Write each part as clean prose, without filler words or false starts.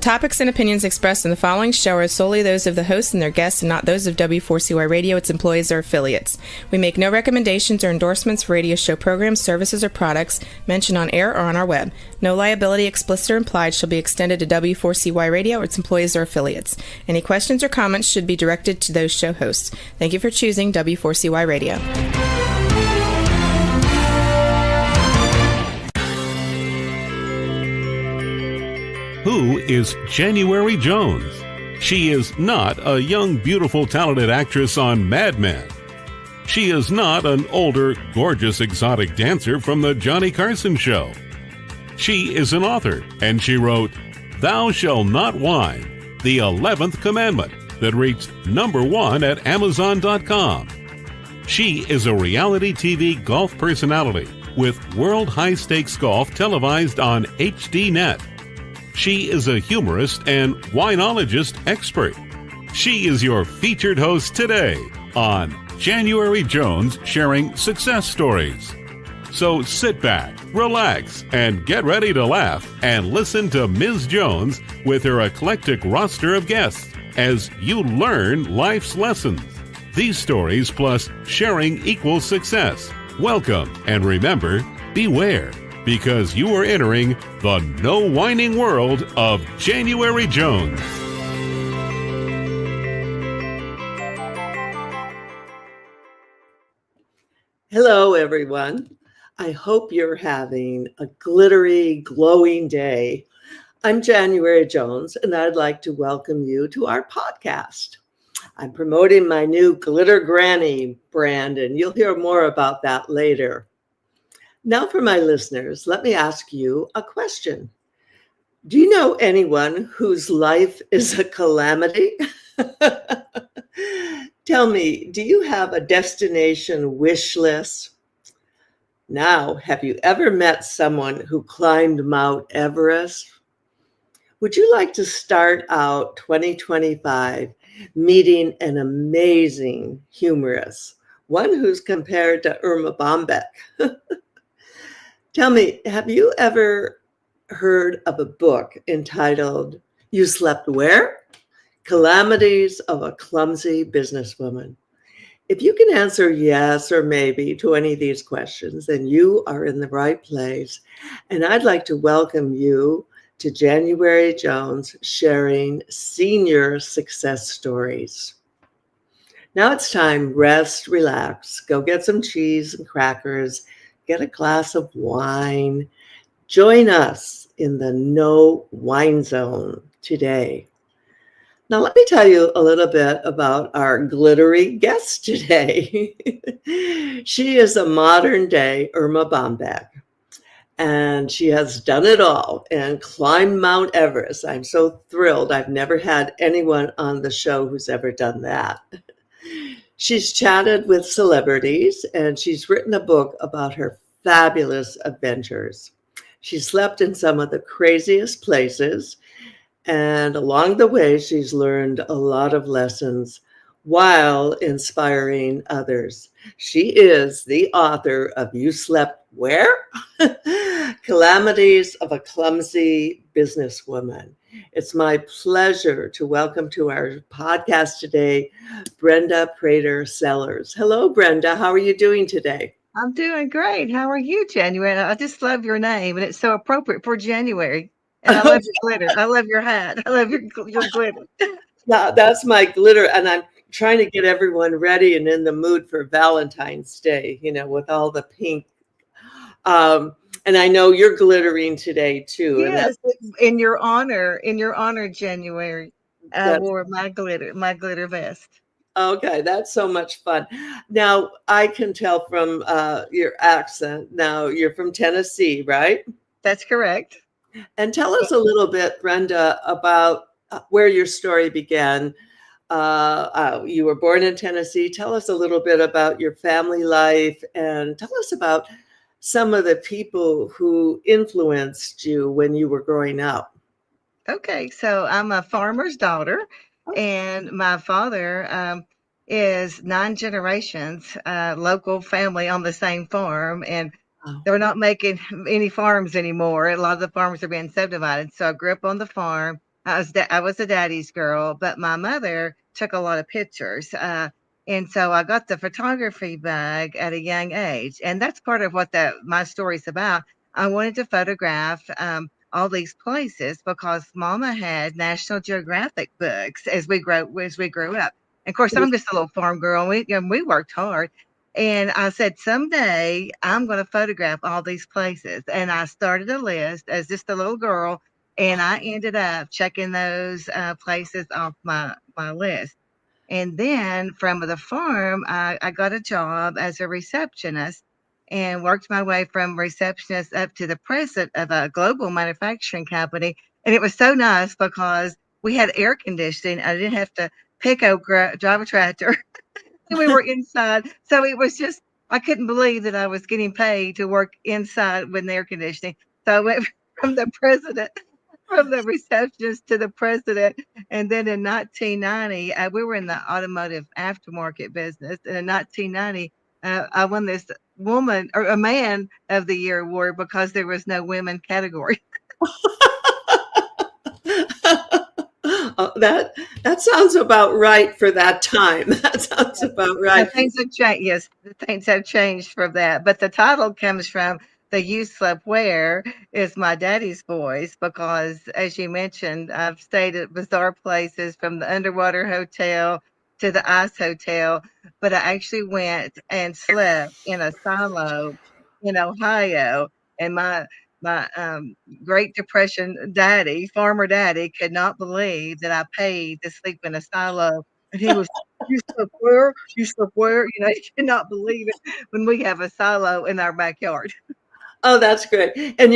topics and opinions expressed in the following show are solely those of the host and their guests and not those of W4CY Radio, its employees, or affiliates. We make no recommendations or endorsements for radio show programs, services, or products mentioned on air or on our web. No liability, explicit or implied, shall be extended to W4CY Radio or its employees or affiliates. Any questions or comments should be directed to those show hosts. Thank you for choosing W4CY Radio. Who is January Jones? She is not a young, beautiful, talented actress on Mad Men. She is not an older, gorgeous, exotic dancer from the Johnny Carson Show. She is an author, and she wrote Thou Shalt Not Whine, the 11th Commandment, that reached #1 at Amazon.com. She is a reality TV golf personality with World High Stakes Golf televised on HDNet. She is a humorist and winologist expert. She is your featured host today on January Jones Sharing Success Stories. So sit back, relax, and get ready to laugh and listen to Ms. Jones with her eclectic roster of guests as you learn life's lessons. These stories plus sharing equals success. Welcome, and remember, beware, because you are entering the no whining world of January Jones. Hello, everyone. I hope you're having a glittery, glowing day. I'm January Jones, and I'd like to welcome you to our podcast. I'm promoting my new Glitter Granny brand, and you'll hear more about that later. Now for my listeners, let me ask you a question. Do you know anyone whose life is a calamity? Tell me, do you have a destination wish list? Now, have you ever met someone who climbed Mount Everest? Would you like to start out 2025 meeting an amazing humorist, one who's compared to Erma Bombeck? Tell me, have you ever heard of a book entitled You Slept Where? Calamities of a Clumsy Businesswoman. If you can answer yes or maybe to any of these questions, then you are in the right place. And I'd like to welcome you to January Jones Sharing Senior Success Stories. Now it's time, rest, relax, go get some cheese and crackers, get a glass of wine. Join us in the no wine zone today. Now, let me tell you a little bit about our glittery guest today. She is a modern-day Erma Bombeck, and she has done it all and climbed Mount Everest. I'm so thrilled. I've never had anyone on the show who's ever done that. She's chatted with celebrities, and she's written a book about her fabulous adventures. She slept in some of the craziest places, and along the way, she's learned a lot of lessons while inspiring others. She is the author of You Slept Where? Calamities of a Clumsy Businesswoman. It's my pleasure to welcome to our podcast today, Brenda Prater Sellers. Hello, Brenda. How are you doing today? I'm doing great. How are you, January? I just love your name, and it's so appropriate for January. And I love your glitter. I love your hat. I love your glitter. Yeah, that's my glitter. And I'm trying to get everyone ready and in the mood for Valentine's Day, with all the pink. And I know you're glittering today too. Yes, in your honor, January, I wore my glitter vest. Okay, that's so much fun. Now, I can tell from your accent. Now, you're from Tennessee, right? That's correct. And tell us a little bit, Brenda, about where your story began. You were born in Tennessee. Tell us a little bit about your family life and tell us about some of the people who influenced you when you were growing up. Okay, so I'm a farmer's daughter, and my father is 9 generations, local family on the same farm, and they're not making any farms anymore. A lot of the farms are being subdivided. So I grew up on the farm. I was a daddy's girl, but my mother took a lot of pictures. And so I got the photography bug at a young age. And that's part of what my story's about. I wanted to photograph all these places because Mama had National Geographic books as we grew up. And of course, I'm just a little farm girl, and we worked hard. And I said, someday I'm going to photograph all these places. And I started a list as just a little girl, and I ended up checking those places off my list. And then from the farm, I got a job as a receptionist and worked my way from receptionist up to the president of a global manufacturing company. And it was so nice because we had air conditioning. I didn't have to drive a tractor. And we were inside. So it was just, I couldn't believe that I was getting paid to work inside with air conditioning. So I went from the president from the receptionist to the president. And then in 1990, we were in the automotive aftermarket business. And in 1990, I won this woman or a man of the year award because there was no women category. That sounds about right for that time. That sounds about right. Things have changed. Yes, things have changed from that. But the title comes from the "You Slept Where" is my daddy's voice because, as you mentioned, I've stayed at bizarre places from the underwater hotel to the ice hotel. But I actually went and slept in a silo in Ohio, and my Great Depression daddy, farmer daddy, could not believe that I paid to sleep in a silo, and he was, "You slept where? You slept where?" He cannot believe it when we have a silo in our backyard. Oh, that's great. And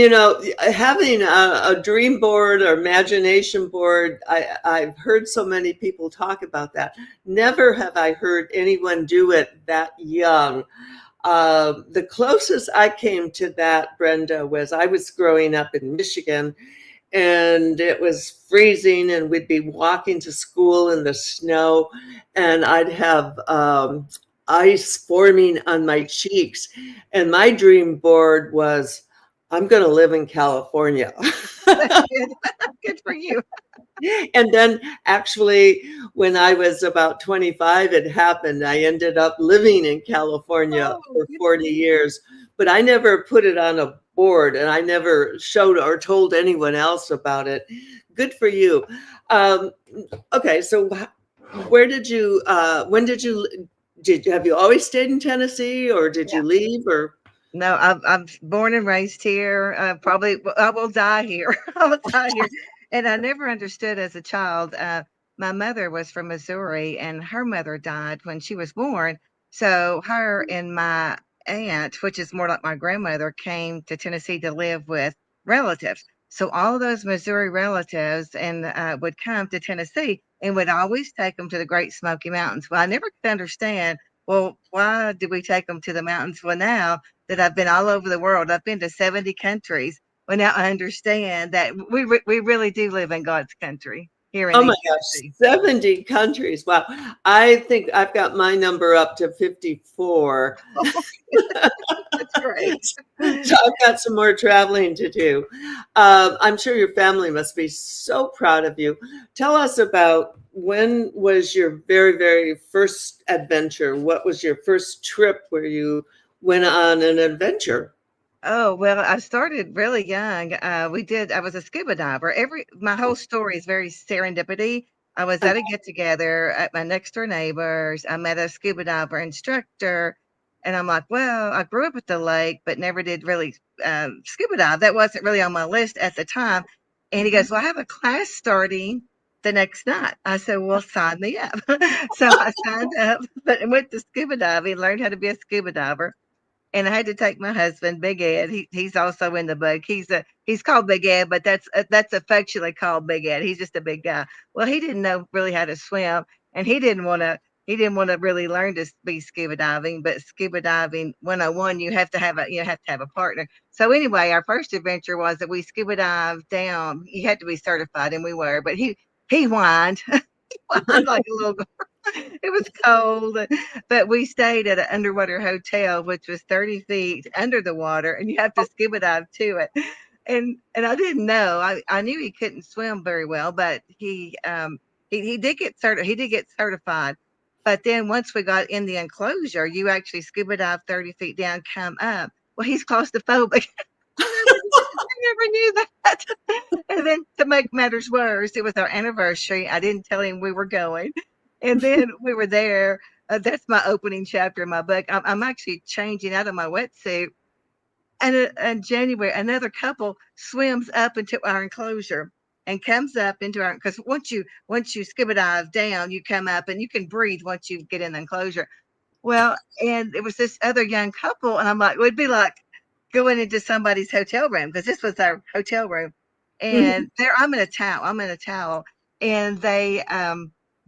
having a dream board or imagination board, I've heard so many people talk about that. Never have I heard anyone do it that young. The closest I came to that, Brenda, was I was growing up in Michigan, and it was freezing, and we'd be walking to school in the snow, and I'd have ice forming on my cheeks. And my dream board was, I'm going to live in California. That's good. Good for you. And then actually, when I was about 25, it happened. I ended up living in California for 40 years, but I never put it on a board, and I never showed or told anyone else about it. Good for you. Okay, so where did you, when did you, have you always stayed in Tennessee, or did you leave, or? No, I'm born and raised here. Probably I will die here. I will die here. And I never understood as a child. My mother was from Missouri, and her mother died when she was born. So her and my aunt, which is more like my grandmother, came to Tennessee to live with relatives. So all those Missouri relatives and would come to Tennessee and would always take them to the Great Smoky Mountains. Well, I never could understand. Well, why did we take them to the mountains? Well, now that I've been all over the world. I've been to 70 countries. Well, now I understand that we really do live in God's country here in Oh my East gosh, Tennessee. 70 countries. Wow. I think I've got my number up to 54. That's great. So I've got some more traveling to do. I'm sure your family must be so proud of you. Tell us about, when was your very, very first adventure? What was your first trip where you went on an adventure? Oh, well, I started really young. I was a scuba diver. My whole story is very serendipity. I was at a get together at my next door neighbors. I met a scuba diver instructor, and I'm like, well, I grew up at the lake, but never did really scuba dive. That wasn't really on my list at the time. And he goes, well, I have a class starting the next night. I said, well, sign me up. So I signed up, but went to scuba diving, learned how to be a scuba diver, and I had to take my husband, Big Ed. He's also in the book. He's called Big Ed, but that's affectionately called Big Ed. He's just a big guy. Well, he didn't know really how to swim, and he didn't want to really learn to be scuba diving. But scuba diving 101, you have to have a partner. So anyway, our first adventure was that we scuba dived down. You had to be certified, and we were. But he whined, whined like a little. It was cold, but we stayed at an underwater hotel, which was 30 feet under the water, and you have to scuba dive to it. and I didn't know. I knew he couldn't swim very well, but he did get certified. But then once we got in the enclosure, you actually scuba dive 30 feet down, come up. Well, he's claustrophobic. I never knew that. And then to make matters worse, it was our anniversary. I didn't tell him we were going. And then we were there. That's my opening chapter in my book. I'm actually changing out of my wetsuit. And in January, another couple swims up into our enclosure and comes up into our, because once you scuba dive down, you come up and you can breathe once you get in the enclosure. Well, and it was this other young couple, and I'm like, it would be like going into somebody's hotel room, because this was our hotel room. And there, I'm in a towel, and they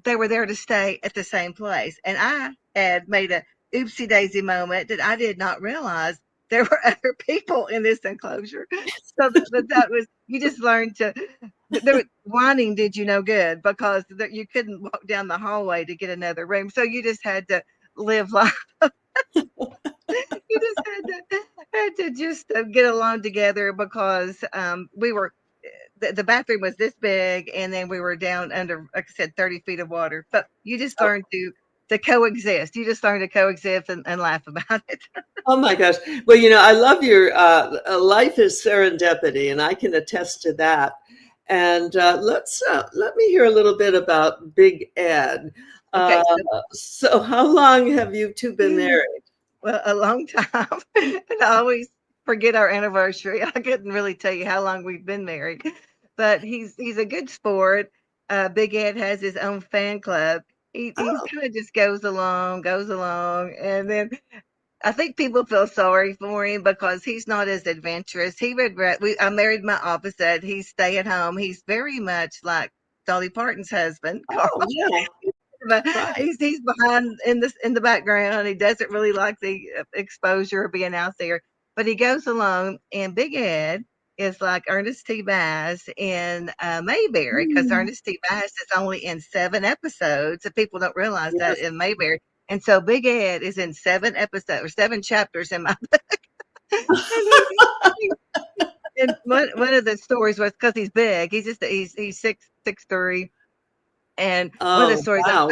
were there to stay at the same place. And I had made a oopsie daisy moment that I did not realize there were other people in this enclosure. So that was, you just learned to, whining did you no good, because you couldn't walk down the hallway to get another room. So you just had to live life. You just had to just get along together, because we were, the bathroom was this big, and then we were down under, like I said, 30 feet of water. But you just learned to coexist. You just learned to coexist and laugh about it. Oh my gosh. Well, I love your life is serendipity, and I can attest to that. And let me hear a little bit about Big Ed. Okay, so how long have you two been married? Well, a long time. And I always forget our anniversary. I couldn't really tell you how long we've been married, but he's a good sport. Big Ed has his own fan club. He kind of just goes along, and then I think people feel sorry for him because he's not as adventurous. I married my opposite. He's stay at home. He's very much like Dolly Parton's husband, Carl. Oh, yeah. But Right. he's behind in the background. He doesn't really like the exposure of being out there, but he goes along. And Big Ed is like Ernest T. Bass in Mayberry, because Ernest T. Bass is only in 7 episodes. And people don't realize that in Mayberry. And so Big Ed is in 7 episodes or 7 chapters in my book. And one of the stories was, because he's big. He's 6'3". And one of the stories, wow.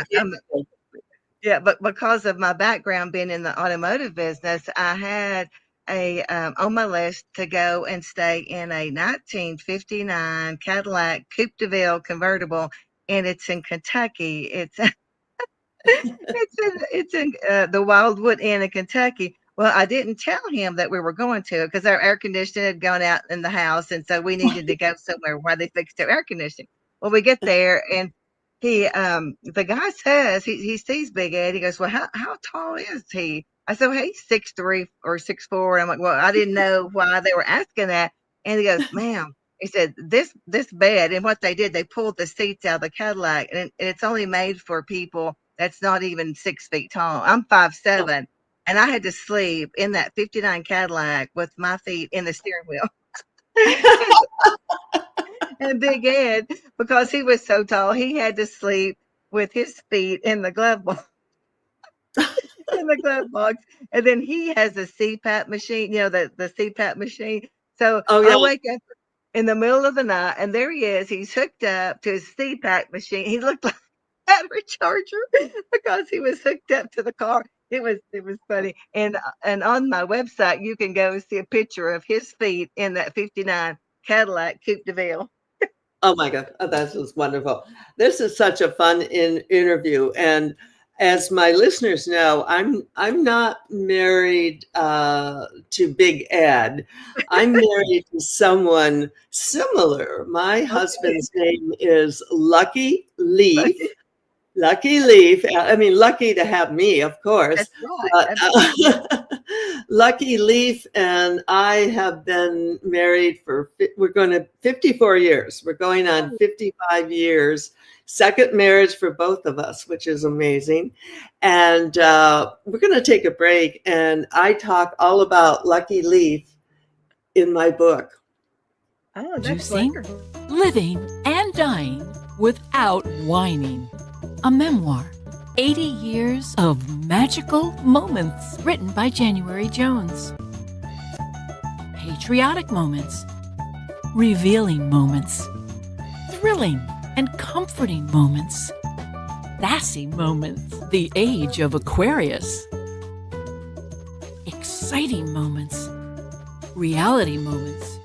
yeah, but because of my background being in the automotive business, I had on my list to go and stay in a 1959 Cadillac Coupe de Ville convertible, and it's in Kentucky. It's it's in the Wildwood Inn in Kentucky. Well, I didn't tell him that we were going to, because our air conditioning had gone out in the house, and so we needed to go somewhere where they fixed our air conditioning. Well, we get there, and the guy says he sees Big Ed. He goes, well, how tall is he? I said, well, he's 6'3" or 6'4". And I'm like, well, I didn't know why they were asking that. And he goes, ma'am, he said, this bed, and what they did, they pulled the seats out of the Cadillac, and it's only made for people that's not even 6 feet tall. I'm 5'7", and I had to sleep in that 59 Cadillac with my feet in the steering wheel. And Big Ed, because he was so tall, he had to sleep with his feet in the glove box. And then he has a CPAP machine, the CPAP machine. So I wake up in the middle of the night, and there he is. He's hooked up to his CPAP machine. He looked like a battery charger because he was hooked up to the car. It was funny. And on my website, you can go see a picture of his feet in that 59 Cadillac Coupe de Ville. Oh my God, that was wonderful. This is such a fun interview, and as my listeners know, I'm not married to Big Ed. I'm married to someone similar. My husband's name is Lucky Leaf. Lucky Leaf. I mean, lucky to have me, of course. That's right. Lucky Leaf and I have been married for, we're going to 54 years. We're going on 55 years. Second marriage for both of us, which is amazing. And we're going to take a break. And I talk all about Lucky Leaf in my book. Oh, that's Juicing, wonderful. living, and dying without whining. A memoir, 80 years of magical moments, written by January Jones. Patriotic moments, revealing moments, thrilling and comforting moments, sassy moments, the age of Aquarius, exciting moments, reality moments,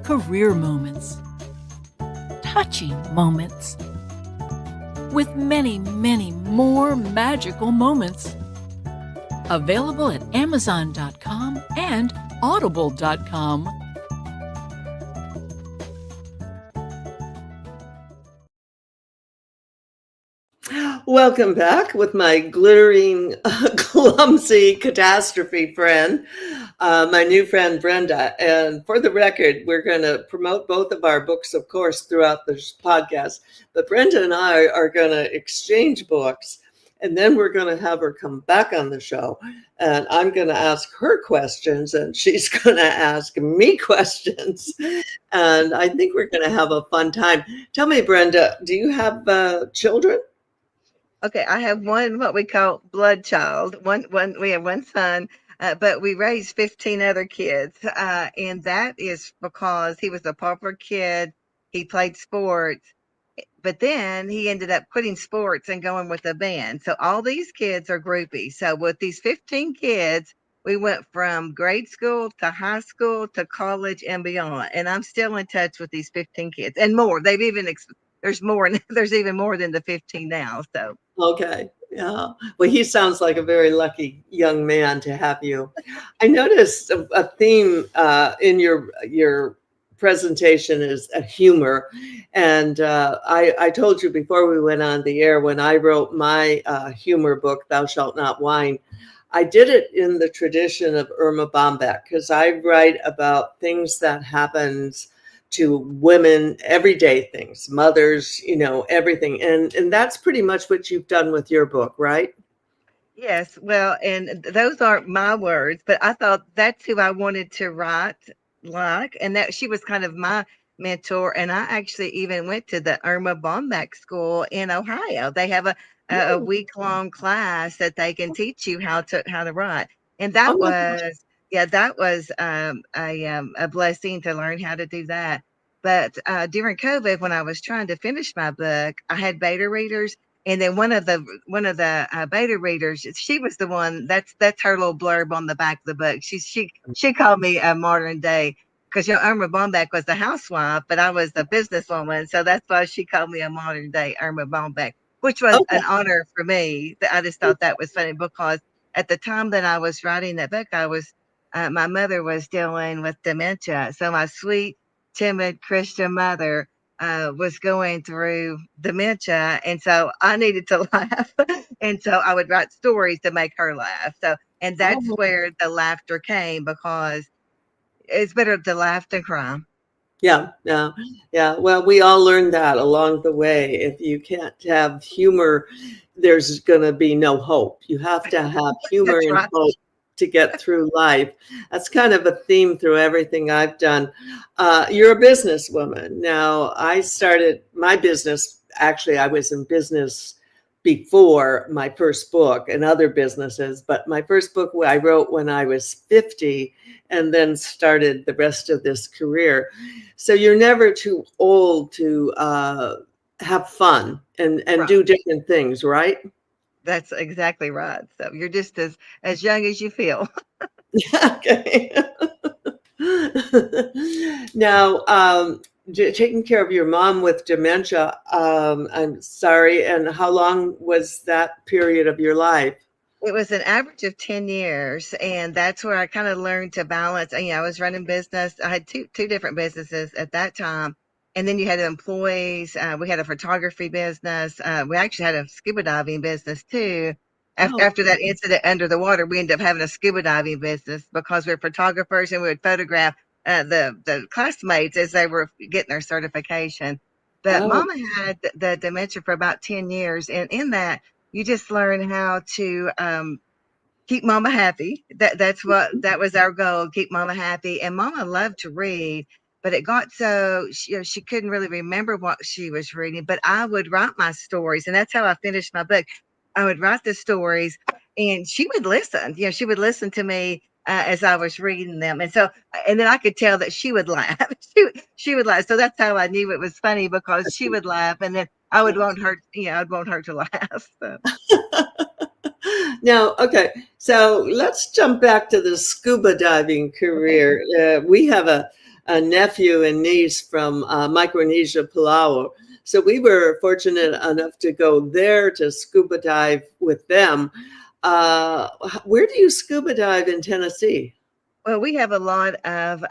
career moments, touching moments, with many, many more magical moments. Available at Amazon.com and Audible.com. Welcome back with my glittering, clumsy catastrophe friend, my new friend Brenda. And for the record, we're going to promote both of our books, of course, throughout this podcast. But Brenda and I are going to exchange books, and then we're going to have her come back on the show. And I'm going to ask her questions, and she's going to ask me questions. And I think we're going to have a fun time. Tell me, Brenda, do you have children? Okay, I have one what we call blood child. We have one son, but we raised 15 other kids, and that is because he was a pauper kid. He played sports, but then he ended up quitting sports and going with a band. So all these kids are groupies. So with these 15 kids, we went from grade school to high school to college and beyond. And I'm still in touch with these 15 kids and more. They've even there's more. There's even more than the 15 now. So Okay. Yeah. Well, he sounds like a very lucky young man to have you. I noticed a theme in your presentation is a humor, and I told you before we went on the air when I wrote my humor book, "Thou Shalt Not Whine." I did it in the tradition of Erma Bombeck because I write about things that happens to women, everyday things, mothers, everything. And that's pretty much what you've done with your book, right? yes, well, and those aren't my words, but I thought that's who I wanted to write like, and that she was kind of my mentor. And I actually even went to the Irma Bombeck School in Ohio. They have a Mm. week long class that they can teach you how to write, and Oh that my gosh. was yeah, that was a blessing to learn how to do that. But during COVID, when I was trying to finish my book, I had beta readers, and then one of the beta readers, she was the one that's her little blurb on the back of the book. She called me a modern day because Irma Bombeck was the housewife, but I was the businesswoman, so that's why she called me a modern day Irma Bombeck, which was Okay. an honor for me. I just thought that was funny because at the time that I was writing that book, my mother was dealing with dementia, so my sweet, timid Christian mother was going through dementia, and so I needed to laugh, and so I would write stories to make her laugh. So, and that's Oh, where the laughter came because it's better to laugh than cry. yeah, yeah, yeah. Well, we all learned that along the way. If you can't have humor, there's going to be no hope. You have to have humor That's and right. hope to get through life. That's kind of a theme through everything I've done. You're a businesswoman. Now, I started my business. Actually, I was in business before my first book and other businesses, but my first book I wrote when I was 50 and then started the rest of this career. So you're never too old to have fun and Right. do different things, right? That's exactly right. So you're just as young as you feel. Okay. Now, taking care of your mom with dementia, I'm sorry. And how long was that period of your life? It was an average of 10 years, and that's where I kinda learned to balance. I was running business. I had two different businesses at that time, and then you had employees. We had a photography business. We actually had a scuba diving business too. Oh, After that incident under the water, we ended up having a scuba diving business because we're photographers and we would photograph, the classmates as they were getting their certification. But oh, mama had the dementia for about 10 years, and in that, you just learn how to keep mama happy. That was our goal, keep mama happy. And mama loved to read, but it got so she couldn't really remember what she was reading. But I would write my stories, and that's how I finished my book. I would write the stories, and she would listen. She would listen to me as I was reading them. And so, and then I could tell that she would laugh. She would laugh. So that's how I knew it was funny, because she would laugh, and then I would want her, I'd want her to laugh. So. Now, okay, so let's jump back to the scuba diving career. We have a nephew and niece from Micronesia, Palau. So we were fortunate enough to go there to scuba dive with them. Where do you scuba dive in Tennessee? Well, we have a lot of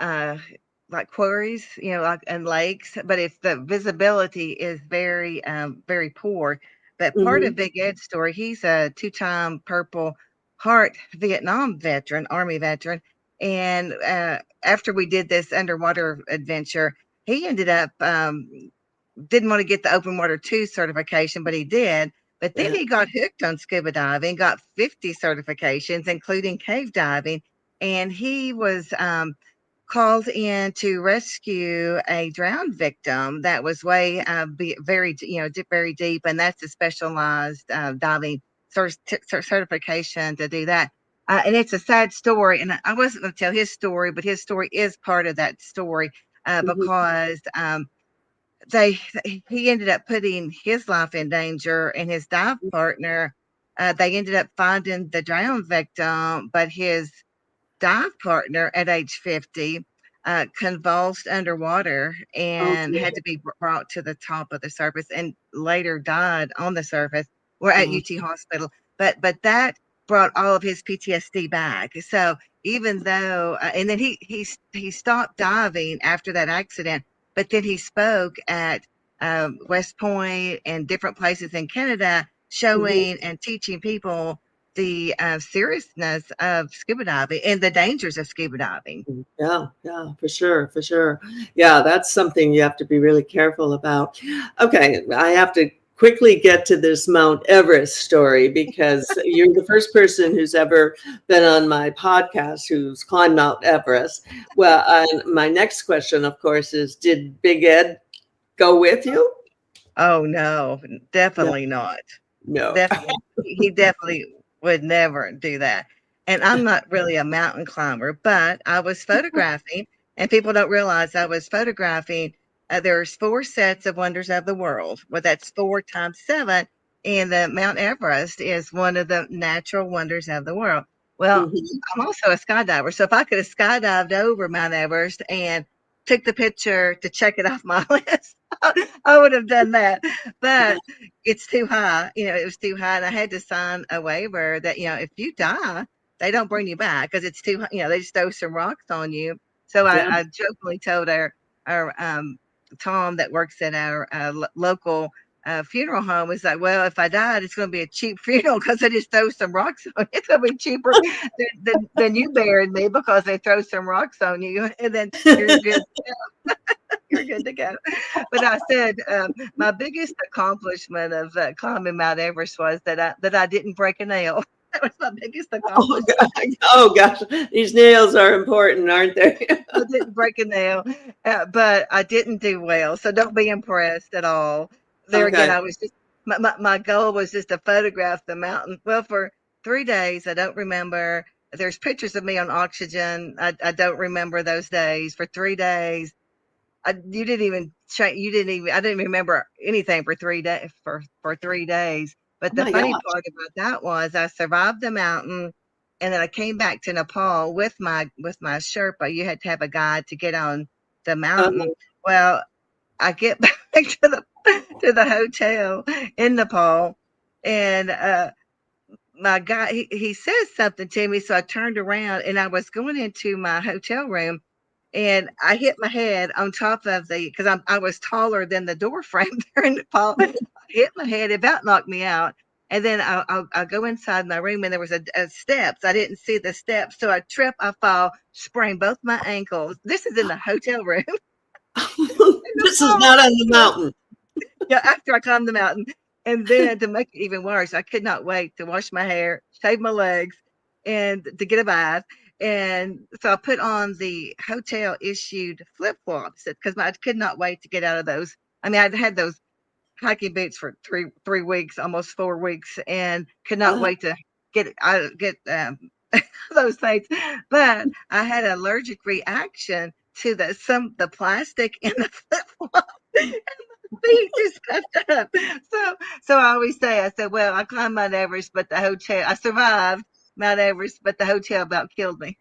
like quarries, like and lakes, but if the visibility is very, very poor. But part Mm-hmm. of Big Ed's story, he's a two-time Purple Heart Vietnam veteran, Army veteran, and after we did this underwater adventure, he ended up didn't want to get the open water 2 certification, but he did. But then Yeah. he got hooked on scuba diving, got 50 certifications, including cave diving, and he was called in to rescue a drowned victim that was way very, very deep, and that's a specialized diving certification to do that. And it's a sad story, and I wasn't going to tell his story, but his story is part of that story Mm-hmm. because they he ended up putting his life in danger, and his dive partner. They ended up finding the drowned victim, but his dive partner at age 50 convulsed underwater Oh, and dear. had to be brought to the top of the surface, and later died on the surface. We're at Oh, UT Hospital, but that brought all of his PTSD back. So even though, and then he stopped diving after that accident, but then he spoke at West Point and different places in Canada, mhm. showing and teaching people the seriousness of scuba diving and the dangers of scuba diving. Yeah, yeah, for sure, for sure. Yeah, that's something you have to be really careful about. Okay, I have to quickly get to this Mount Everest story because you're the first person who's ever been on my podcast who's climbed Mount Everest. Well, my next question, of course, is did Big Ed go with you? Oh no, No, definitely not. no. Definitely, he definitely would never do that. And I'm not really a mountain climber, but I was photographing, and people don't realize I was photographing. There's 4 sets of wonders of the world. Well, that's 4 times 7, and the Mount Everest is one of the natural wonders of the world. Well, Mhm. I'm also a skydiver, so if I could have skydived over Mount Everest and took the picture to check it off my list, I would have done that. But it's too high. It was too high, and I had to sign a waiver that, if you die, they don't bring you back because it's too high. They just throw some rocks on you. So Yeah. I jokingly told our Tom that works at our local funeral home, is like, well, if I died, it's going to be a cheap funeral because they just throw some rocks on you. It's going to be cheaper than you buried me because they throw some rocks on you, and then you're good. You're good to go. But I said, my biggest accomplishment of climbing Mount Everest was that I didn't break a nail. That was my biggest Oh, accomplishment. God. Oh gosh, these nails are important, aren't they? I didn't break a nail, but I didn't do well. So don't be impressed at all. There again, Okay. I was just my goal was just to photograph the mountain. Well, for 3 days, I don't remember. There's pictures of me on oxygen. I don't remember those days. For 3 days, you didn't even you didn't even I didn't remember anything for 3 days for 3 days. But Oh the my funny gosh. part about that was I survived the mountain, and then I came back to Nepal with my Sherpa. You had to have a guide to get on the mountain. Uh-huh. Well, I get back to the hotel in Nepal, and my guy he says something to me, so I turned around and I was going into my hotel room, and I hit my head on top of because I was taller than the door frame there in the fall. I hit my head, it about knocked me out. And then I go inside my room, and there was a steps. I didn't see the steps, so I trip, I fall, sprain both my ankles. This is in the hotel room. In the This is not on the fall. mountain. Yeah, after I climbed the mountain. And then to make it even worse, I could not wait to wash my hair, shave my legs, and to get a bath. And so I put on the hotel issued flip flops because I could not wait to get out of those. I mean, I'd had those hiking boots for three weeks, almost 4 weeks, and could not Uh-huh. wait to get those things. But I had an allergic reaction to the plastic in the flip flop. And my feet just puffed up. So I always say, I said, well, I climbed Mount Everest, but I survived Mount Everest, but the hotel about killed me.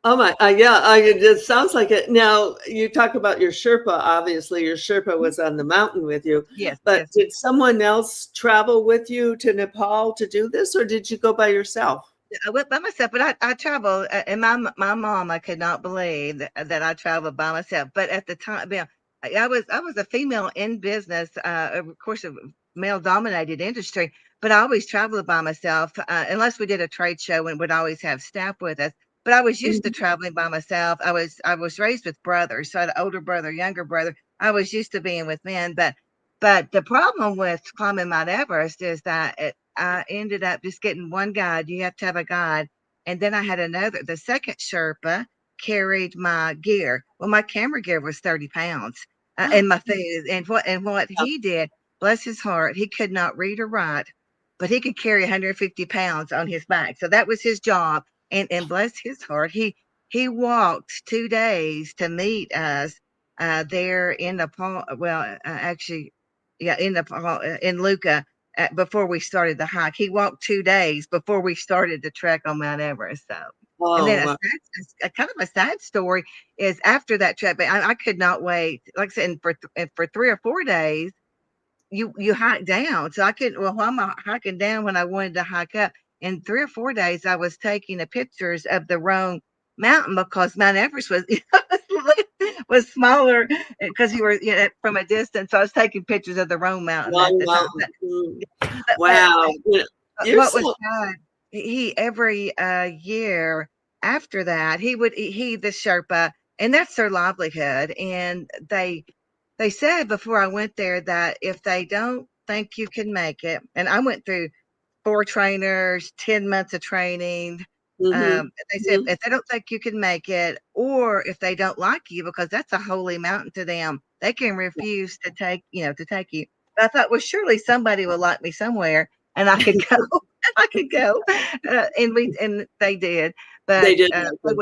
Oh my, yeah, it sounds like it. Now, you talk about your Sherpa. Obviously, your Sherpa was on the mountain with you, Yes, but yes. did someone else travel with you to Nepal to do this, or did you go by yourself? I went by myself, but I traveled, and my mom, I could not believe that I traveled by myself. But at the time, yeah, I was a female in business, of course, a male dominated industry. But I always traveled by myself, unless we did a trade show and would always have staff with us. But I was used to Mhm. traveling by myself. I was raised with brothers, so I had an older brother, younger brother. I was used to being with men, but the problem with climbing Mount Everest is that I ended up just getting one guide. You have to have a guide. And then I had another, the second Sherpa carried my gear. Well, my camera gear was 30 pounds, and my food. And what he did, bless his heart, he could not read or write, but he could carry 150 pounds on his back. So that was his job. And bless his heart, he walked 2 days to meet us there in Nepal. Well, actually, yeah, in Luca, before we started the hike. He walked 2 days before we started the trek on Mount Everest. So, and then Oh, wow. a kind of a sad story is after that trek, but I could not wait. Like I said, and for 3 or 4 days, you hike down. So I couldn't. Well, I'm hiking down when I wanted to hike up. In 3 or 4 days, I was taking the pictures of the wrong mountain because Mount Everest was smaller because you were from a distance. So I was taking pictures of the wrong mountain at Long the time. Mountain. Mm. But Wow. You're what was so, sad, he every year after that, he the Sherpa, and that's their livelihood. And they said before I went there that if they don't think you can make it, and I went through 4 trainers, 10 months of training. mhm, They said mhm. if they don't think you can make it, or if they don't like you, because that's a holy mountain to them, they can refuse to take you. But I thought, well, surely somebody will like me somewhere, and I could go. I could go, and they did, They but did like them.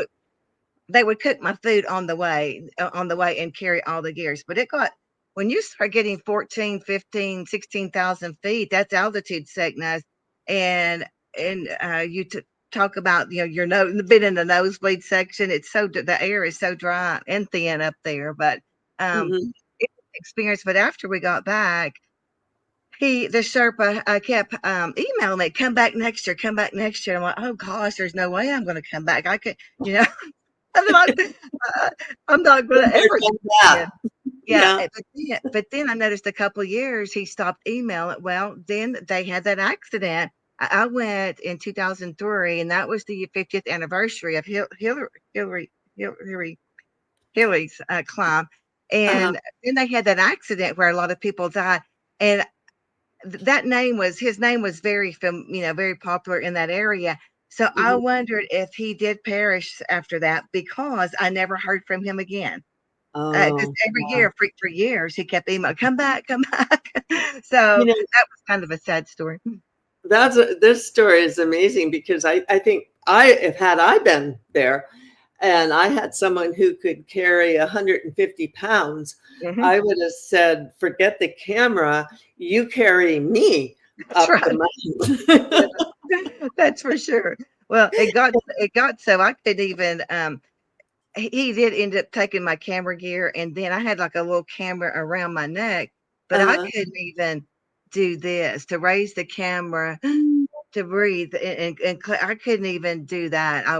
they would cook my food on the way and carry all the gears. But it got when you start getting 14, 15, 16,000 feet, that's altitude sickness. And you talk about, your nose, been in the nosebleed section. The air is so dry and thin up there. But Mhm. it was an experience. But after we got back, the Sherpa kept emailing me, come back next year, come back next year. I'm like, oh gosh, there's no way I'm going to come back. I could, I'm not, I'm not going Been to there, ever do done it that. again. Yeah, Yeah. but then I noticed a couple of years he stopped emailing. Well, then they had that accident. I went in 2003, and that was the 50th anniversary of Hillary, Hillary, Hillary's climb. Uh-huh. And then they had that accident where a lot of people died. And his name was very popular in that area. So I Mhm. wondered if he did perish after that because I never heard from him again. Just Oh, every wow. year for years, he kept emailing, "Come back, come back." So You know, that was kind of a sad story. this story is amazing because I think if had I been there and I had someone who could carry 150 pounds, Mhm. I would have said, forget the camera, you carry me That's up right. the mountain. That's for sure. Well, it got so I couldn't even, he did end up taking my camera gear, and then I had, like, a little camera around my neck, but I Uh, couldn't even do this, to raise the camera, to breathe, I couldn't even do that. I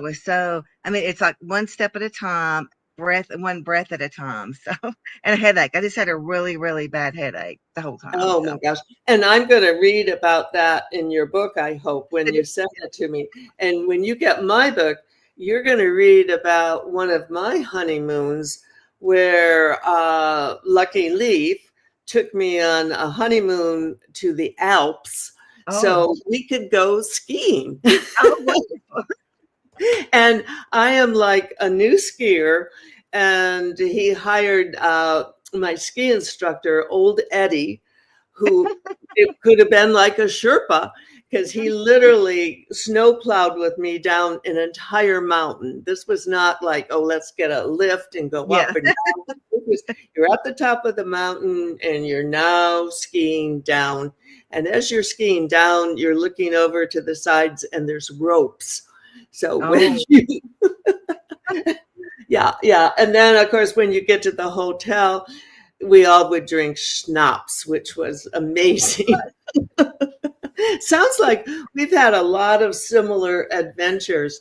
mean, it's like one step at a time, one breath at a time, so and a headache. I just had a really, really bad headache the whole time, oh my so gosh. And I'm going to read about that in your book, I hope, when you send it to me. And when you get my book, you're going to read about one of my honeymoons where Lucky Leaf took me on a honeymoon to the Alps Oh, so we could go skiing. oh, wonderful. And I am like a new skier, and he hired my ski instructor, old Eddie, who it could have been like a Sherpa. because he literally snowplowed with me down an entire mountain. This was not like, oh, let's get a lift and go Yeah. up and down. It was, you're at the top of the mountain and you're now skiing down. And as you're skiing down, you're looking over to the sides and there's ropes. So when Oh, you, yeah. And then, of course, when you get to the hotel, we all would drink schnapps, which was amazing. Sounds like we've had a lot of similar adventures.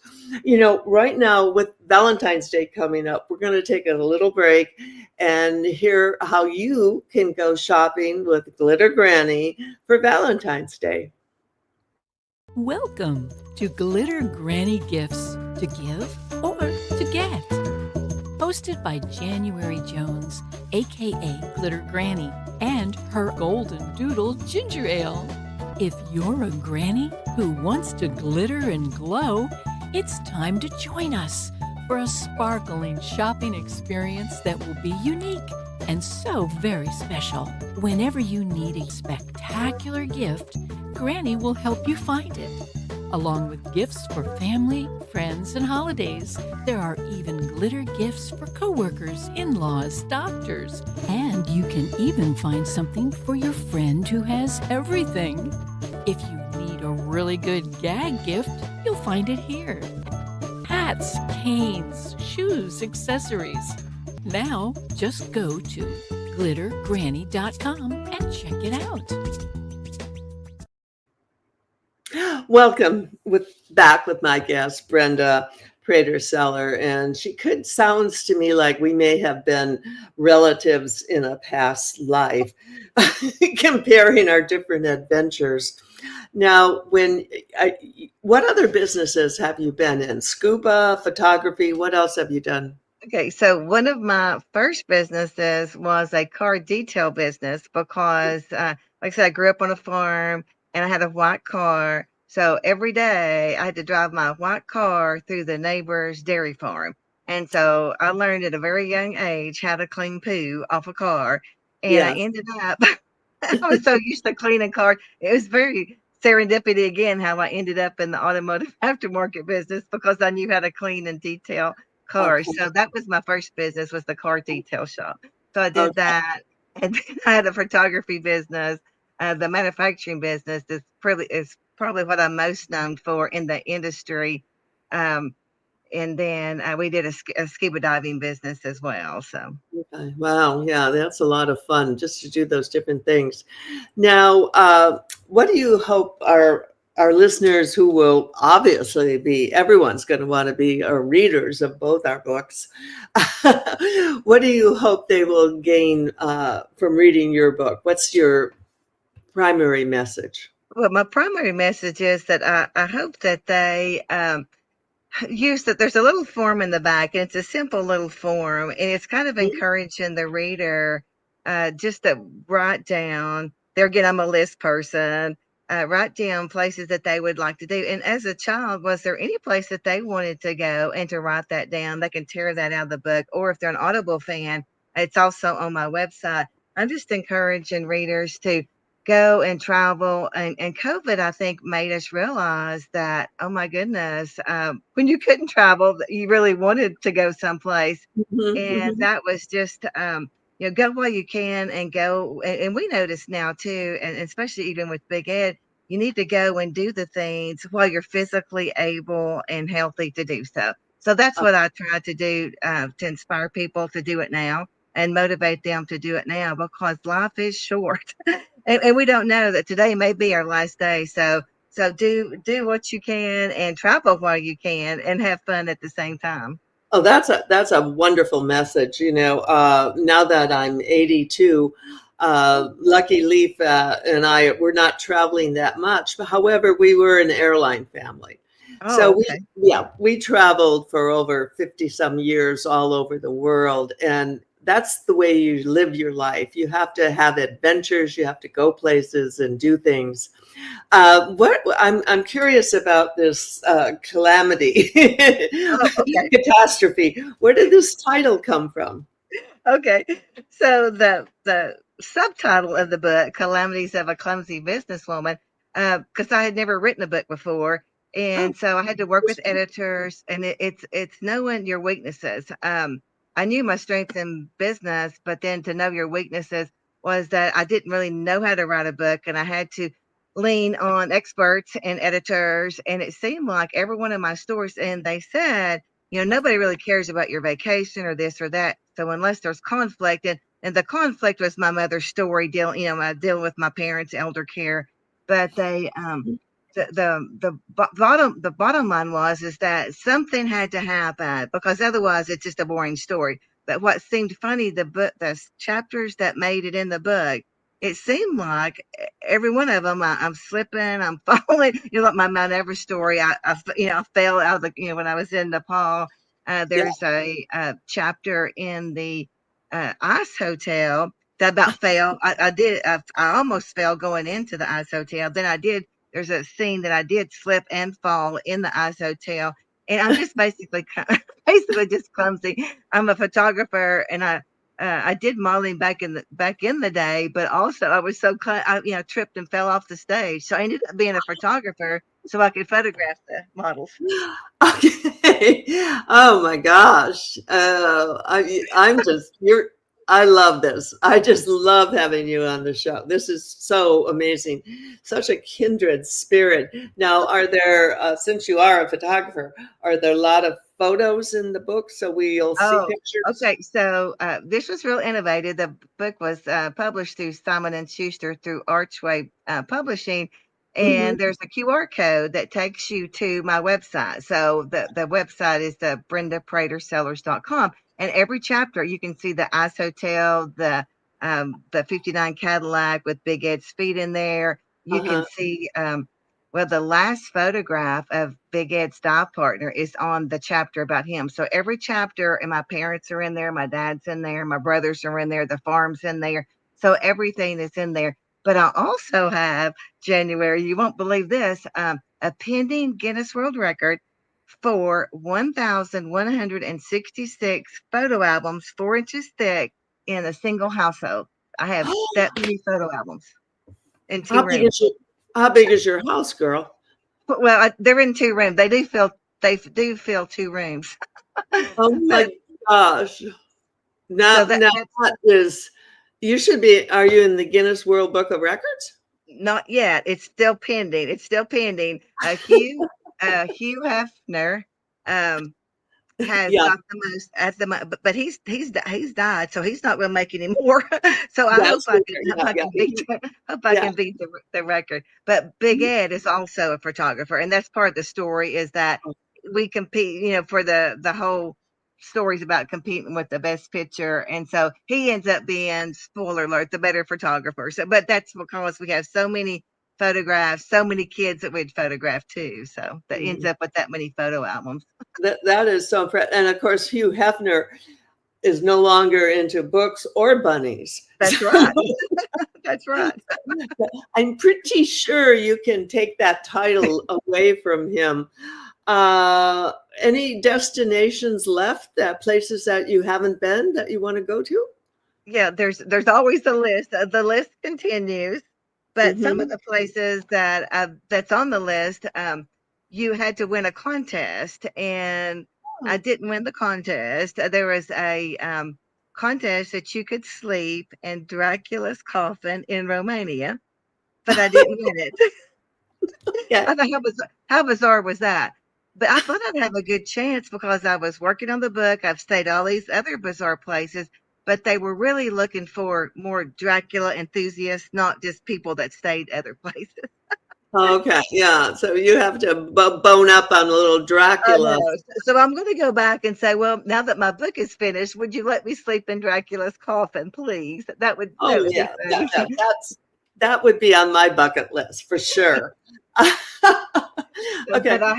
Right now with Valentine's Day coming up, we're going to take a little break and hear how you can go shopping with Glitter Granny for Valentine's Day. Welcome to Glitter Granny Gifts to Give or to Get. Hosted by January Jones, aka Glitter Granny, and her Golden Doodle Ginger Ale. If you're a granny who wants to glitter and glow, it's time to join us for a sparkling shopping experience that will be unique and so very special. Whenever you need a spectacular gift, Granny will help you find it. Along with gifts for family, friends, and holidays, there are even glitter gifts for coworkers, in-laws, doctors, and you can even find something for your friend who has everything. If you need a really good gag gift, you'll find it here. Hats, canes, shoes, accessories. Now, just go to glittergranny.com and check it out. Welcome back with my guest, Brenda Prater Sellers, and sounds to me like we may have been relatives in a past life, comparing our different adventures. Now, what other businesses have you been in? Scuba, photography, what else have you done? Okay, so one of my first businesses was a car detail business because, like I said, I grew up on a farm and I had a white car. So every day I had to drive my white car through the neighbor's dairy farm. And so I learned at a very young age how to clean poo off a car. And I Yes. ended up, I was so used to cleaning cars. It was very serendipity again how I ended up in the automotive aftermarket business because I knew how to clean and detail cars. Okay. So that was my first business, was the car detail shop. So I did Okay. that. And then I had a photography business. The manufacturing business is probably what I'm most known for in the industry. Um, and then we did a scuba diving business as well. So Okay. Wow. Yeah, that's a lot of fun just to do those different things. Now, what do you hope our listeners, who will obviously everyone's going to want to be readers of both our books. What do you hope they will gain from reading your book? What's your primary message? well, my primary message is that I hope that they use that. There's a little form in the back, and it's a simple little form, and it's kind of encouraging the reader just to write down. There again, I'm a list person. Write down places that they would like to do. And as a child, was there any place that they wanted to go and to write that down? They can tear that out of the book. Or if they're an Audible fan, it's also on my website. I'm just encouraging readers to go and travel. And COVID, I think, made us realize that, oh my goodness, when you couldn't travel, that you really wanted to go someplace. And Mhm. that was just, go while you can and go. And we notice now too, and especially even with Big Ed, you need to go and do the things while you're physically able and healthy to do so. So that's what I try to do to inspire people to do it now and motivate them to do it now, because life is short. And we don't know that today may be our last day. So do what you can and travel while you can and have fun at the same time. Oh, that's a wonderful message. Now that I'm 82, Lucky Leaf and I were not traveling that much. However, we were an airline family. So Oh, okay. we traveled for over 50 some years all over the world. And that's the way you live your life. You have to have adventures. You have to go places and do things. What I'm curious about this calamity, Oh, okay. catastrophe. Where did this title come from? Okay. So the subtitle of the book, Calamities of a Clumsy Businesswoman, because I had never written a book before. And so I had to work with editors, and it's knowing your weaknesses. I knew my strengths in business, but then to know your weaknesses was that I didn't really know how to write a book, and I had to lean on experts and editors. And it seemed like every one of my stories, and they said, nobody really cares about your vacation or this or that. So unless there's conflict, and the conflict was my mother's story, dealing with my parents' elder care, but they the bottom line is that something had to happen, because otherwise it's just a boring story. But what seemed funny, the chapters that made it in the book, it seemed like every one of them, I'm slipping, I'm falling. Like my Mount Everest story, I fell out of the, when I was in Nepal. There's a chapter in the ice hotel that about fell. I almost fell going into the ice hotel. Then I did. There's a scene that I did slip and fall in the ice hotel, and I'm just basically just clumsy. I'm a photographer, and I did modeling back in the day, but also I was so I tripped and fell off the stage, so I ended up being a photographer so I could photograph the models. Okay. Oh my gosh. I love this. I just love having you on the show. This is so amazing. Such a kindred spirit. Now, are there, since you are a photographer, are there a lot of photos in the book so we'll see pictures? Okay. So this was real innovative. The book was published through Simon & Schuster through Archway Publishing. And there's a QR code that takes you to my website. So the website is the BrendaPraterSellers.com. And every chapter you can see the ice hotel, the 59 Cadillac with Big Ed's feet in there. You can see, the last photograph of Big Ed's dive partner is on the chapter about him. So every chapter, and my parents are in there, my dad's in there, my brothers are in there, the farm's in there. So everything is in there. But I also have, January, you won't believe this, a pending Guinness World Record for 1,166 photo albums, 4 inches thick, in a single household. I have that many photo albums in 2 rooms. How big is your house, girl? Well, they're in 2 rooms. They do fill 2 rooms. Oh my gosh. Now, that is, you should be, are you in the Guinness World Book of Records? Not yet. It's still pending. Hugh Hefner has got the most at the moment, but he's died, so he's not going to make any more. So I hope I can beat the record. But Big Ed is also a photographer, and that's part of the story, is that we compete, for the whole stories about competing with the best picture. And so he ends up being, spoiler alert, the better photographer. So, but that's because we have so many photographs, so many kids that we'd photograph too. So that ends up with that many photo albums. That is so impressive. And of course, Hugh Hefner is no longer into books or bunnies. That's right. That's right. I'm pretty sure you can take that title away from him. Any destinations left, places that you haven't been that you want to go to? Yeah, there's always a list. The list continues, but some of the places that's on the list, you had to win a contest, and I didn't win the contest. There was a contest that you could sleep in Dracula's coffin in Romania, but I didn't win it. Yeah. I thought, how bizarre was that? But I thought I'd have a good chance because I was working on the book. I've stayed all these other bizarre places, but they were really looking for more Dracula enthusiasts, not just people that stayed other places. Okay, yeah. So you have to bone up on a little Dracula. So I'm going to go back and say, well, now that my book is finished, would you let me sleep in Dracula's coffin, please? That would be fun. That would be on my bucket list for sure. Okay. But I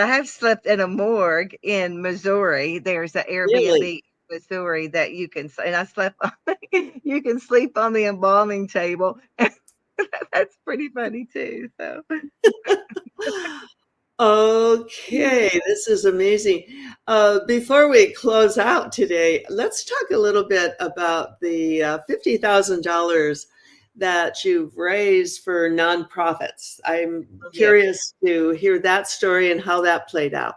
have slept in a morgue in Missouri. There's an Airbnb in Missouri that you can, and I slept on, you can sleep on the embalming table. That's pretty funny too. So. Okay, this is amazing. Before we close out today, let's talk a little bit about the $50,000 that you've raised for nonprofits. I'm Yes. curious to hear that story and how that played out.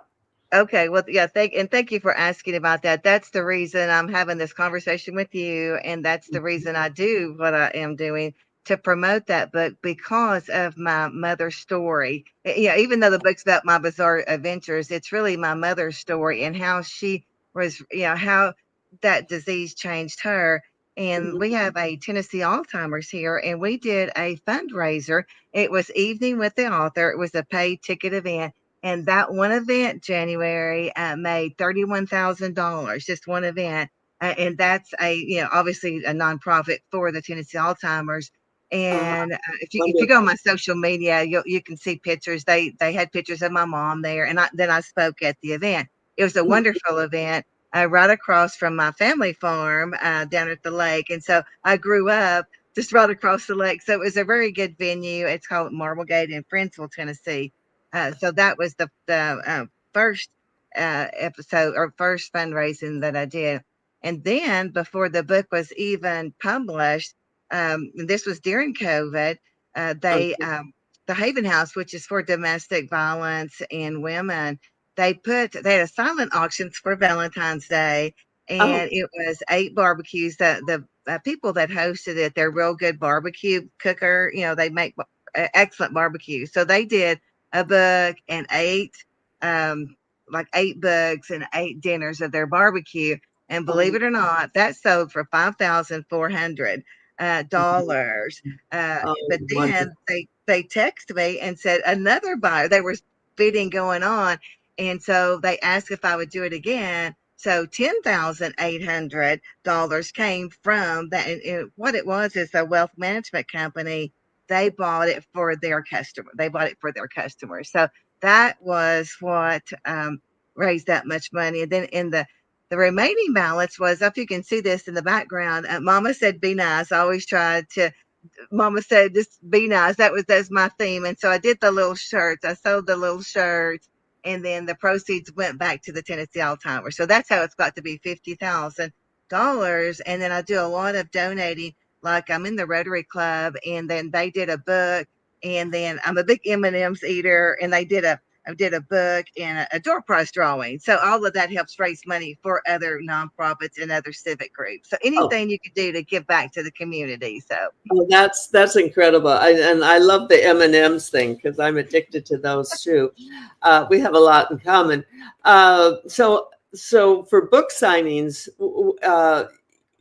Okay. Well, yeah. Thank you for asking about that. That's the reason I'm having this conversation with you, and that's the reason I do what I am doing to promote that book because of my mother's story. Yeah, even though the book's about my bizarre adventures, it's really my mother's story and how she was, how that disease changed her. And Mhm. we have a Tennessee Alzheimer's here, and we did a fundraiser. It was Evening with the Author. It was a paid ticket event, and that one event, January, made $31,000, just one event. And that's obviously a nonprofit for the Tennessee Alzheimer's. Uh, And if you go on Wonderful. my social media, you can see pictures. They had pictures of my mom there, and then I spoke at the event. It was a Mhm. wonderful event, right across from my family farm down at the lake. And so I grew up just right across the lake. So it was a very good venue. It's called Marblegate in Friendsville, Tennessee. So that was the first episode or first fundraising that I did. And then before the book was even published, and this was during COVID, Okay. the Haven House, which is for domestic violence and women, they had a silent auctions for Valentine's Day, Oh, and it was 8 barbecues. The people that hosted it, they're real good barbecue cooker. They make excellent barbecue. So they did a book and like 8 books and 8 dinners of their barbecue. And believe oh, it or not, that sold for $5,400 dollars. oh, But then wonderful. they texted me and said another buyer. There was bidding going on, and so they asked if I would do it again. So $10,800 came from that. And what it was is a wealth management company. They bought it for their customer. They bought it for their customers. So that was what raised that much money. And then in the remaining balance was, if you can see this in the background, Mama said, "Be nice." I always tried to. Mama said, "Just be nice." That's my theme. And so I did the little shirts. I sold the little shirts, and then the proceeds went back to the Tennessee Alzheimer's. So that's how it's got to be $50,000. And then I do a lot of donating. Like I'm in the Rotary Club, and then they did a book, and then I'm a big M&M's eater, and I did a book and a door prize drawing. So all of that helps raise money for other nonprofits and other civic groups. So Oh, anything you could do to give back to the community. So oh, that's incredible. And I love the M&Ms thing because I'm addicted to those too. We have a lot in common. So for book signings,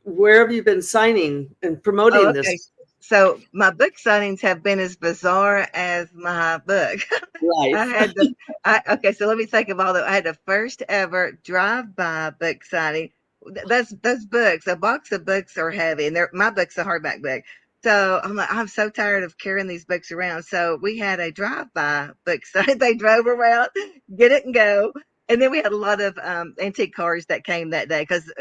where have you been signing and Oh, promoting okay. this? So my book signings have been as bizarre as my book. I Life? had the okay, so let me think of all the I had the first ever drive-by book signing. Those books, a box of books are heavy, and my book's a hardback book. So I'm like, I'm so tired of carrying these books around. So we had a drive-by book sign. They drove around, get it and go. And then we had a lot of antique cars that came that day because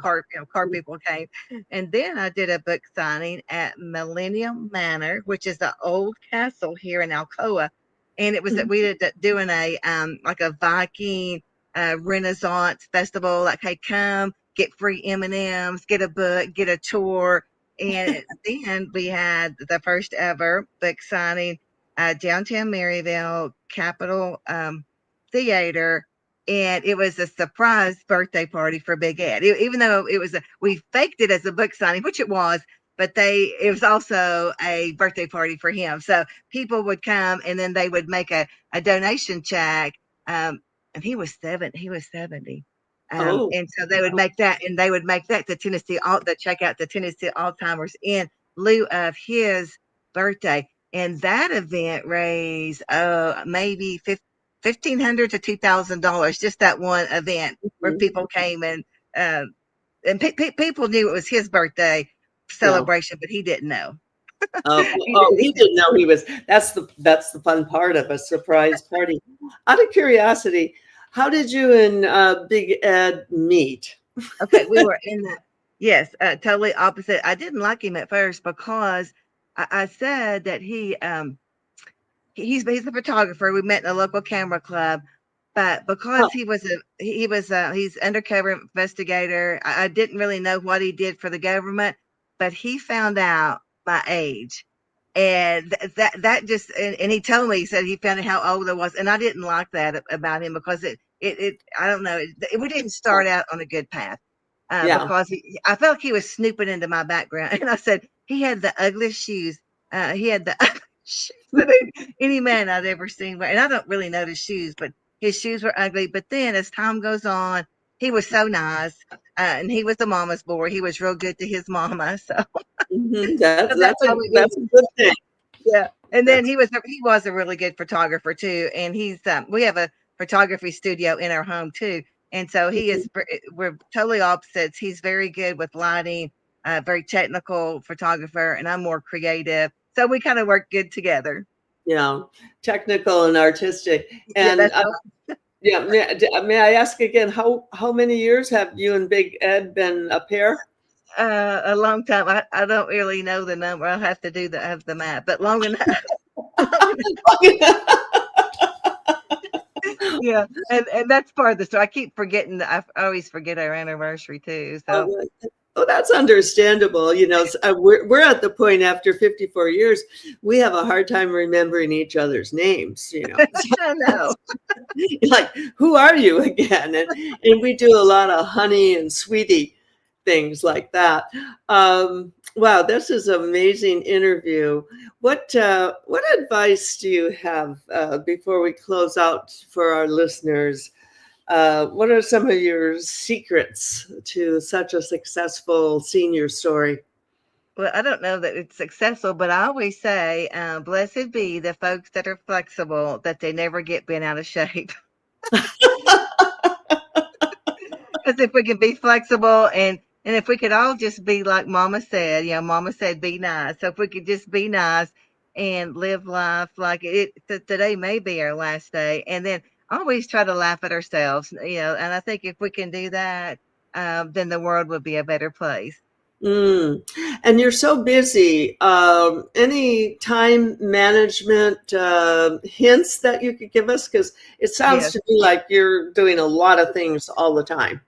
car people came. And then I did a book signing at Millennium Manor, which is the old castle here in Alcoa. And it was that we did doing a like a Viking Renaissance festival. Like, hey, come get free M&Ms, get a book, get a tour. And then we had the first ever book signing downtown Maryville Capitol Theater, and it was a surprise birthday party for Big Ed. Even though we faked it as a book signing, which it was, but it was also a birthday party for him. So people would come, and then they would make a donation check. And he was 70. Oh, And so they would make that, and they would make that the check out to Tennessee Alzheimer's in lieu of his birthday. And that event raised maybe $1,500 to $2,000, just that one event where mhm. people came uh, and people knew it was his birthday Yeah. celebration, but he didn't know. He didn't know he was. That's the fun part of a surprise party. Out of curiosity, how did you and Big Ed meet? Okay, we were in the yes, totally opposite. I didn't like him at first because I said that he's a photographer. We met in a local camera club, but Oh, because he's undercover investigator, I didn't really know what he did for the government, but he found out my age. And that just, and he told me, he said he found out how old I was. And I didn't like that about him because I don't know, we didn't start out on a good path. Because I felt like he was snooping into my background. And I said, he had the ugliest shoes. He had the ugliest shoes that any man I'd ever seen. And I don't really notice shoes, but his shoes were ugly. But then as time goes on, he was so nice. And he was a mama's boy. He was real good to his mama. So that's a good thing. Yeah. And then he was a really good photographer too. And we have a photography studio in our home too. And so we're totally opposites. He's very good with lighting, very technical photographer, and I'm more creative. So we kind of work good together. Yeah. Technical and artistic. And yeah, may I ask again, how many years have you and Big Ed been a pair? A long time. I don't really know the number. I'll have to have the math, but long enough. Yeah, and that's part of the story. I keep forgetting I always forget our anniversary too. So. Oh, that's understandable. You know, we're at the point after 54 years, we have a hard time remembering each other's names. You know, I know. Like, who are you again? And we do a lot of honey and sweetie things like that. Wow, this is an amazing interview. What advice do you have before we close out for our listeners? What are some of your secrets to such a successful senior story? Well, I don't know that it's successful, but I always say, blessed be the folks that are flexible, that they never get bent out of shape. Because if we can be flexible and if we could all just be like Mama said, Mama said, be nice. So if we could just be nice and live life like today may be our last day. And then always try to laugh at ourselves, and I think if we can do that, then the world would be a better place. And you're so busy. Any time management hints that you could give us? Because it sounds to me like you're doing a lot of things all the time.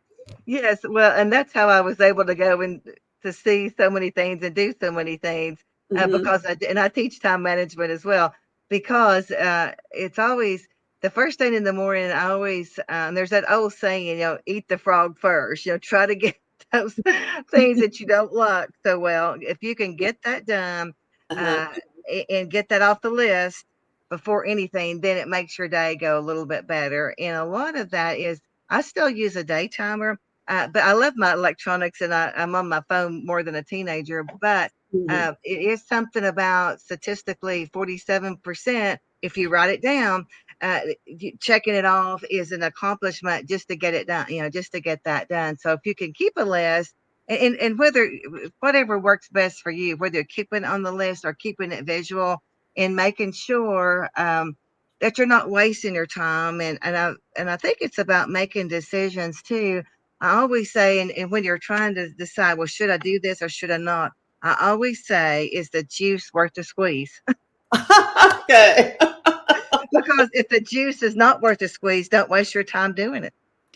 Yes, well, and that's how I was able to go and to see so many things and do so many things because I teach time management as well, because it's always the first thing in the morning. I always there's that old saying, eat the frog first. Try to get those things that you don't like so well. If you can get that done and get that off the list before anything, then it makes your day go a little bit better. And a lot of that is I still use a day timer. But I love my electronics, and I'm on my phone more than a teenager. But it is something about statistically 47%. If you write it down, checking it off is an accomplishment just to get it done. Just to get that done. So if you can keep a list, and whatever works best for you, whether you're keeping it on the list or keeping it visual, and making sure that you're not wasting your time. And I think it's about making decisions too. I always say, and when you're trying to decide, well, should I do this or should I not? I always say, is the juice worth the squeeze? Okay. Because if the juice is not worth the squeeze, don't waste your time doing it.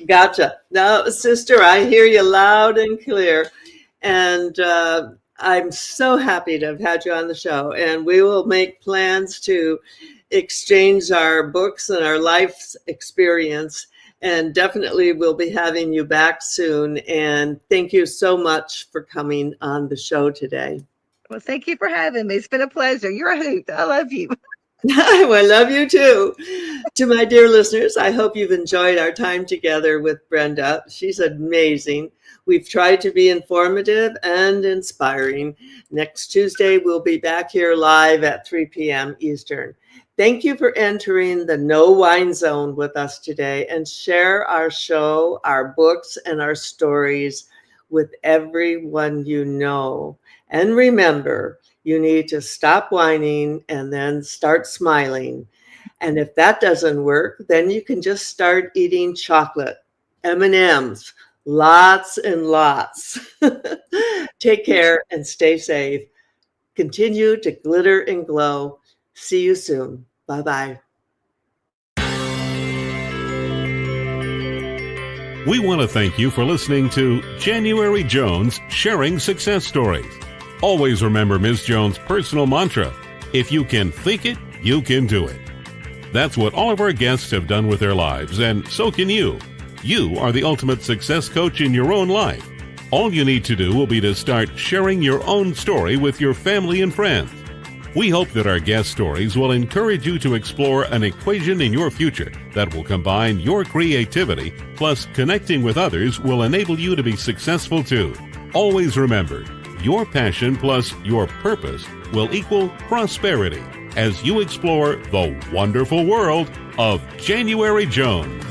Gotcha. No, sister, I hear you loud and clear. And I'm so happy to have had you on the show. And we will make plans to exchange our books and our life's experience. And definitely we'll be having you back soon. And thank you so much for coming on the show today. Well, thank you for having me. It's been a pleasure. You're a hoot. I love you. Well, I love you too. To my dear listeners, I hope you've enjoyed our time together with Brenda. She's amazing. We've tried to be informative and inspiring. Next Tuesday, we'll be back here live at 3 p.m. Eastern. Thank you for entering the No Wine Zone with us today, and share our show, our books, and our stories with everyone you know. And remember, you need to stop whining and then start smiling. And if that doesn't work, then you can just start eating chocolate, M&Ms, lots and lots. Take care and stay safe. Continue to glitter and glow. See you soon. Bye-bye. We want to thank you for listening to January Jones Sharing Success Stories. Always remember Ms. Jones' personal mantra, if you can think it, you can do it. That's what all of our guests have done with their lives, and so can you. You are the ultimate success coach in your own life. All you need to do will be to start sharing your own story with your family and friends. We hope that our guest stories will encourage you to explore an equation in your future that will combine your creativity plus connecting with others will enable you to be successful too. Always remember, your passion plus your purpose will equal prosperity as you explore the wonderful world of January Jones.